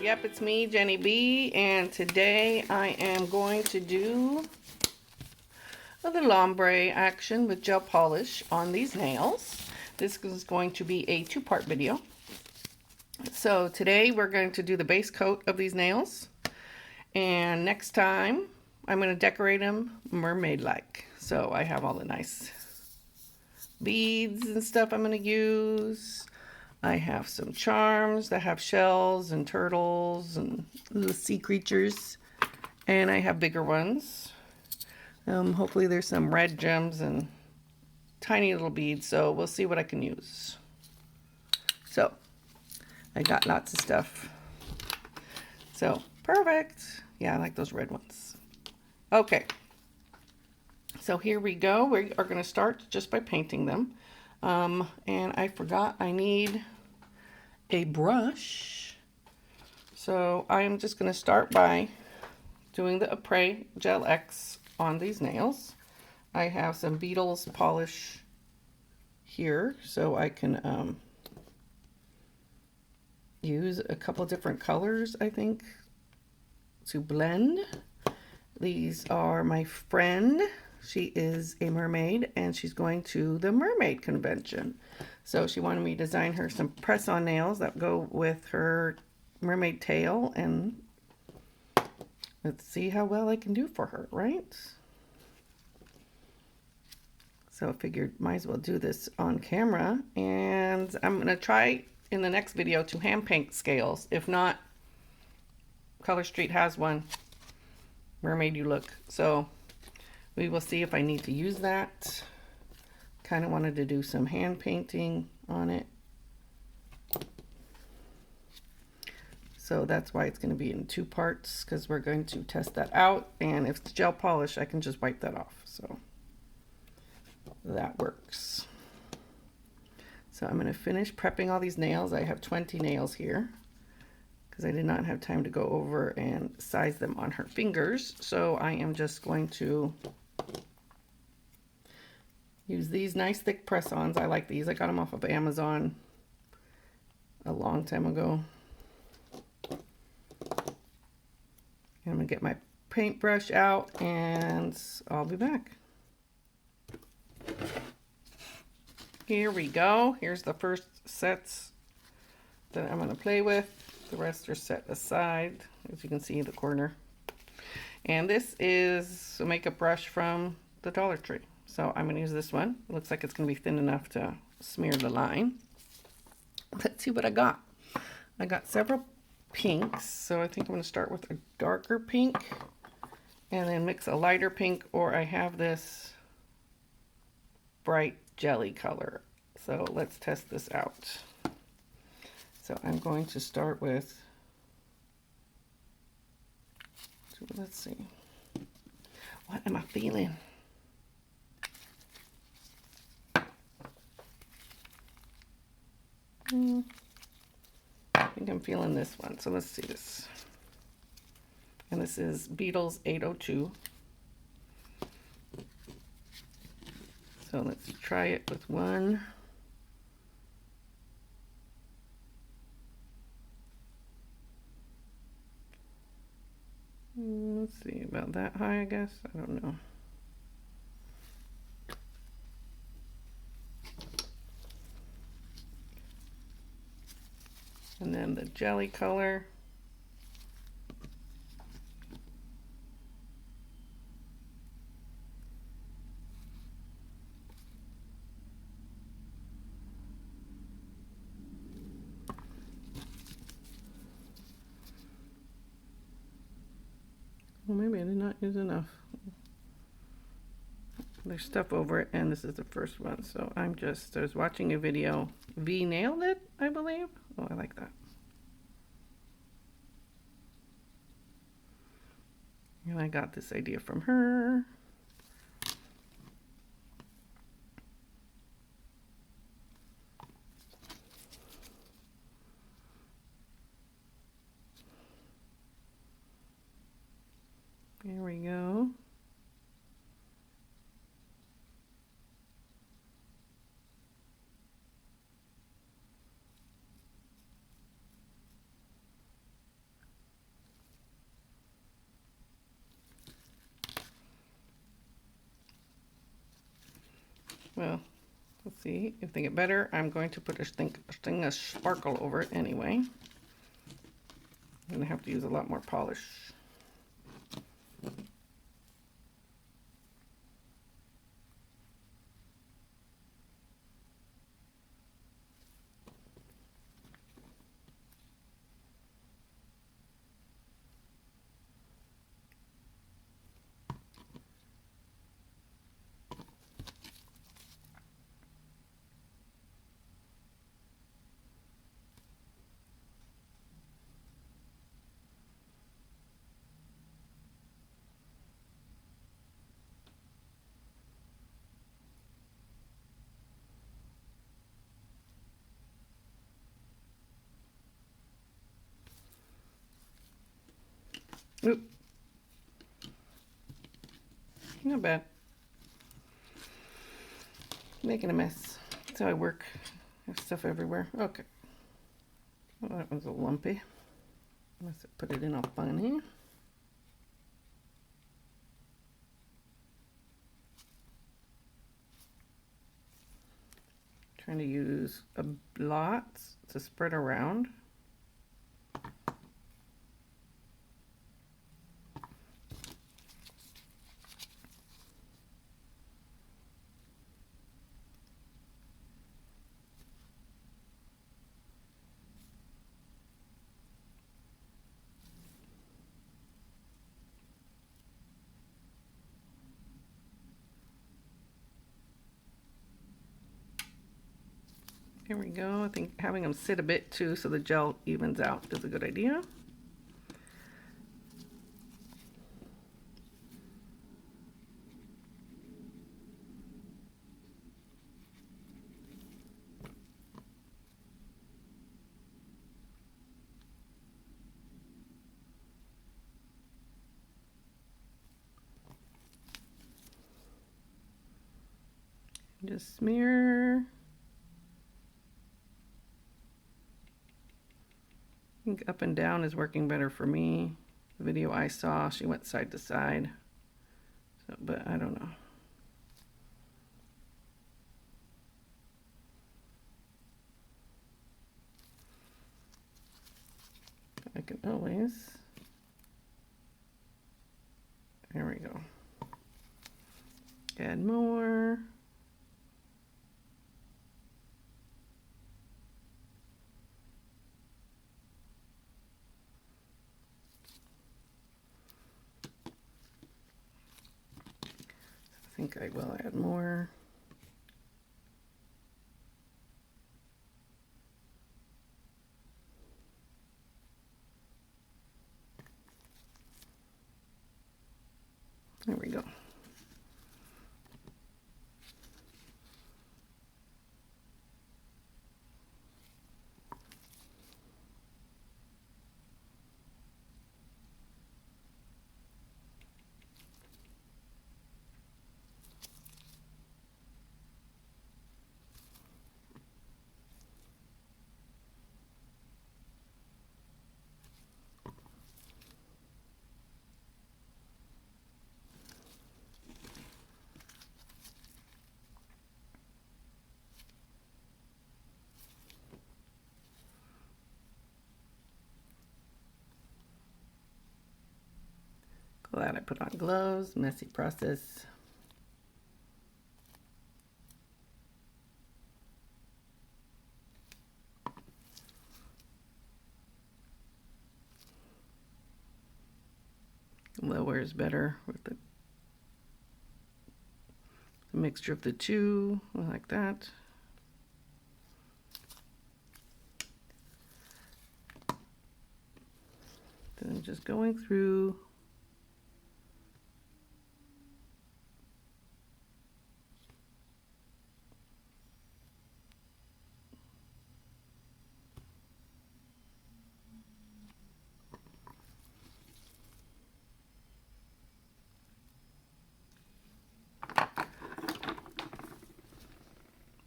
Yep, it's me, Jenny B, and today I am going to do a little ombre action with gel polish on these nails. This is going to be a two-part video. So today we're going to do the base coat of these nails, and next time I'm going to decorate them mermaid-like. So I have all the nice beads and stuff I'm going to use. I have some charms that have shells and turtles and little sea creatures, and I have bigger ones. Hopefully there's some red gems and tiny little beads, so we'll see what I can use. So I got lots of stuff. So perfect. Yeah, I like those red ones. Okay, so here we go. We are going to start just by painting them. And I forgot I need a brush. So I'm just going to start by doing the Après Gel X on these nails. I have some Beetles polish here, so I can use a couple different colors, I think, to blend. These are my friend. She is a mermaid, and she's going to the mermaid convention. So she wanted me to design her some press-on nails that go with her mermaid tail, and let's see how well I can do for her, right? So I figured might as well do this on camera, and I'm going to try in the next video to hand paint scales. If not, Color Street has one. Mermaid you look. So we will see if I need to use that. Kind of wanted to do some hand painting on it. So that's why it's going to be in two parts, because we're going to test that out. And if it's gel polish, I can just wipe that off. So that works. So I'm going to finish prepping all these nails. I have 20 nails here, because I did not have time to go over and size them on her fingers. So I am just going to use these nice thick press-ons. I like these. I got them off of Amazon a long time ago. And I'm going to get my paintbrush out, and I'll be back. Here we go. Here's the first sets that I'm going to play with. The rest are set aside, as you can see in the corner. And this is a makeup brush from the Dollar Tree. So I'm going to use this one. It looks like it's going to be thin enough to smear the line. Let's see what I got. I got several pinks. So I think I'm going to start with a darker pink and then mix a lighter pink, or I have this bright jelly color. So let's test this out. So I'm going to start with, let's see, what am I feeling? I think I'm feeling this one. So let's see this. And this is Beetles 802. So let's try it with one. Let's see, about that high, I guess. I don't know. And then the jelly color. Well, maybe I did not use enough. There's stuff over it, and this is the first one. So I was watching a video. V nailed it, I believe. Oh, I like that. And I got this idea from her. There we go. Well, let's see if they get better. I'm going to put a thing of sparkle over it anyway. I'm going to have to use a lot more polish. Oop. Not bad. Making a mess. That's how I work. I have stuff everywhere. Okay. Well, that was a lumpy. Let's put it in all funny. Trying to use a lot to spread around. Here we go. I think having them sit a bit too so the gel evens out is a good idea. Just smear. I think up and down is working better for me. The video I saw, she went side to side. So, but I don't know. I can always. There we go. Add more. I think I will add more. There we go. Glad I put on gloves. Messy process. Lower is better with the mixture of the two, like that. Then just going through.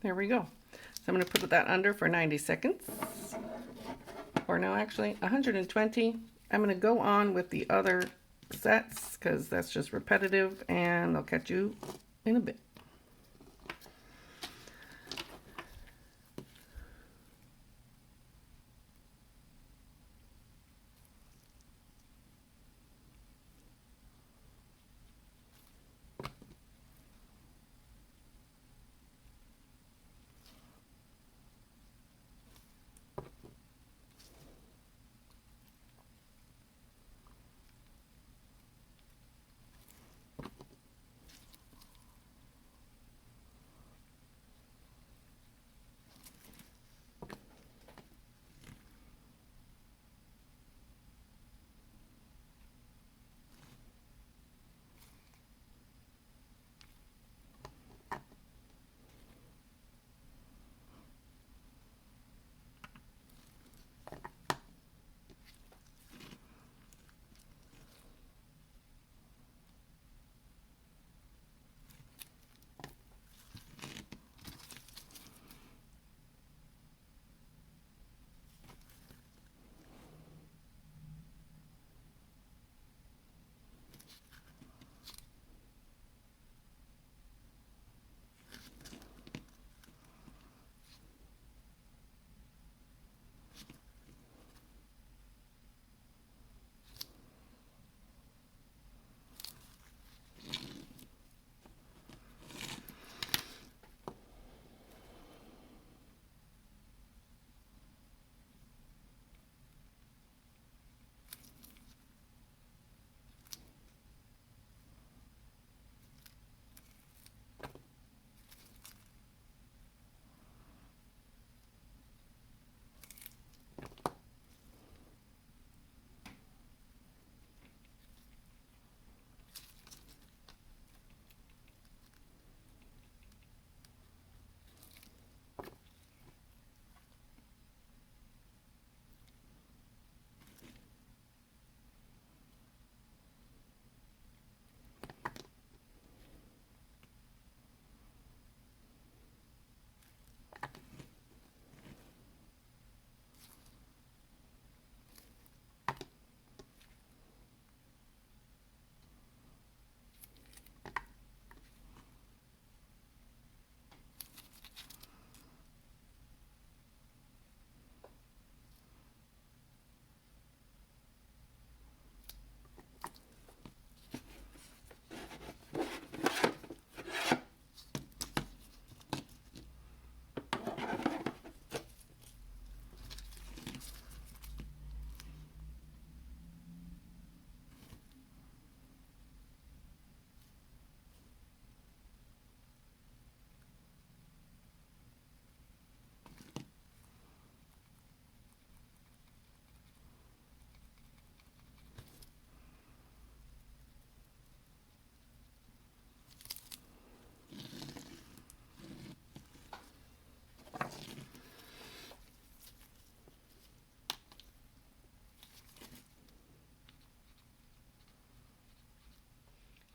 There we go. So I'm going to put that under for 90 seconds. Or no, actually 120. I'm going to go on with the other sets because that's just repetitive, and I'll catch you in a bit.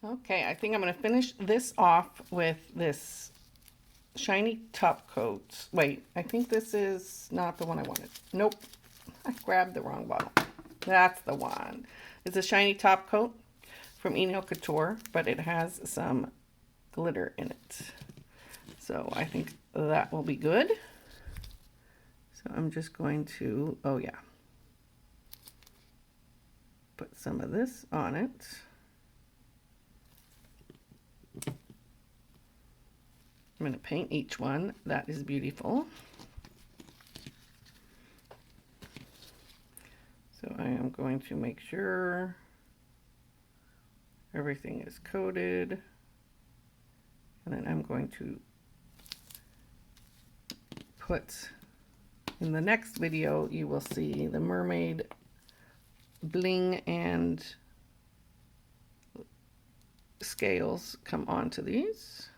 Okay, I think I'm going to finish this off with this shiny top coat. Wait, I think this is not the one I wanted. Nope, I grabbed the wrong bottle. That's the one. It's a shiny top coat from Nail Couture, but it has some glitter in it. So I think that will be good. So I'm just going to, oh yeah, put some of this on it. I'm going to paint each one. That is beautiful. So I am going to make sure everything is coated. And then I'm going to put, in the next video, you will see the mermaid bling and scales come onto these.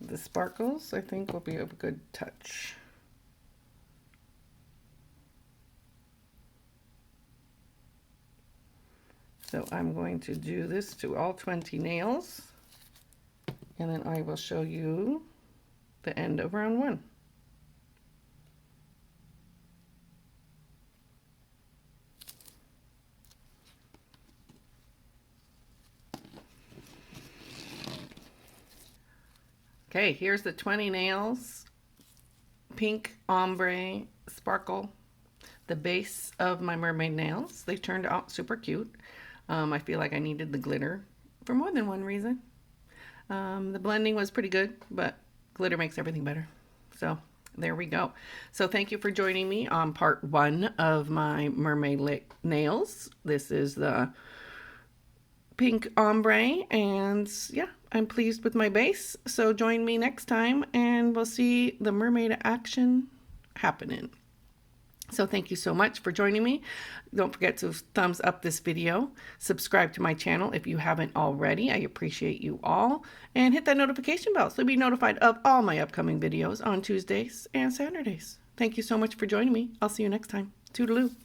The sparkles, I think, will be a good touch. So I'm going to do this to all 20 nails, and then I will show you the end of round 1. Okay, here's the 20 nails, Pink Ombre Sparkle, the base of my mermaid nails. They turned out super cute. I feel like I needed the glitter for more than one reason. The blending was pretty good, but glitter makes everything better. So there we go. So thank you for joining me on part 1 of my mermaid nails. This is the Pink Ombre, and yeah, I'm pleased with my base. So join me next time and we'll see the mermaid action happening. So thank you so much for joining me. Don't forget to thumbs up this video. Subscribe to my channel if you haven't already. I appreciate you all. And hit that notification bell so you'll be notified of all my upcoming videos on Tuesdays and Saturdays. Thank you so much for joining me. I'll see you next time. Toodaloo.